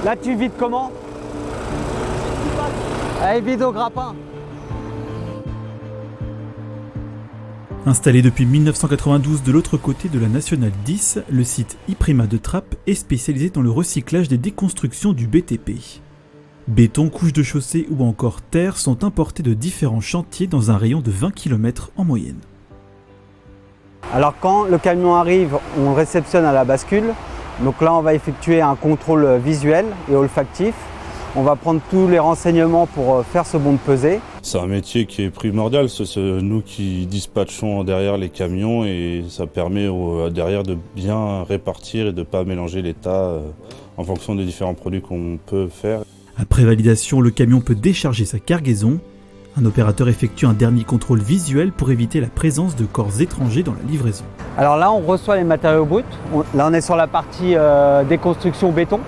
Là, tu vides comment? Allez, vide au grappin. Installé depuis 1992 de l'autre côté de la Nationale 10, le site Iprema de Trappes est spécialisé dans le recyclage des déconstructions du BTP. Béton, couches de chaussée ou encore terre sont importés de différents chantiers dans un rayon de 20 km en moyenne. Alors quand le camion arrive, on le réceptionne à la bascule. Donc là, on va effectuer un contrôle visuel et olfactif. On va prendre tous les renseignements pour faire ce bon de pesée. C'est un métier qui est primordial, c'est nous qui dispatchons derrière les camions et ça permet derrière de bien répartir et de ne pas mélanger les tas en fonction des différents produits qu'on peut faire. Après validation, le camion peut décharger sa cargaison. Un opérateur effectue un dernier contrôle visuel pour éviter la présence de corps étrangers dans la livraison. Alors là, on reçoit les matériaux bruts. Là, on est sur la partie déconstruction béton.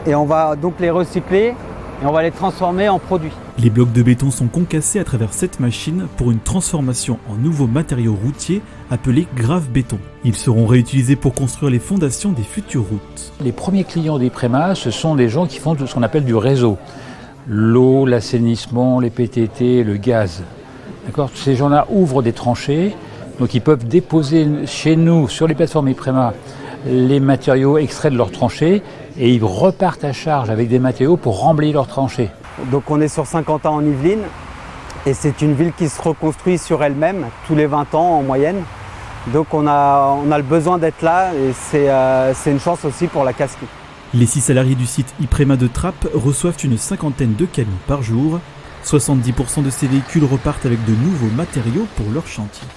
Et on va donc les recycler et on va les transformer en produits. Les blocs de béton sont concassés à travers cette machine pour une transformation en nouveaux matériaux routiers appelés grave-béton. Ils seront réutilisés pour construire les fondations des futures routes. Les premiers clients d'Iprema, ce sont des gens qui font ce qu'on appelle du réseau. L'eau, l'assainissement, les PTT, le gaz. D'accord ? Ces gens-là ouvrent des tranchées, donc ils peuvent déposer chez nous, sur les plateformes Iprema, les matériaux extraits de leurs tranchées et ils repartent à charge avec des matériaux pour remblayer leurs tranchées. Donc on est sur Saint-Quentin en Yvelines et c'est une ville qui se reconstruit sur elle-même tous les 20 ans en moyenne. Donc on a le besoin d'être là et c'est une chance aussi pour la Casquie. Les 6 salariés du site Iprema de Trappes reçoivent une cinquantaine de camions par jour. 70% de ces véhicules repartent avec de nouveaux matériaux pour leur chantier.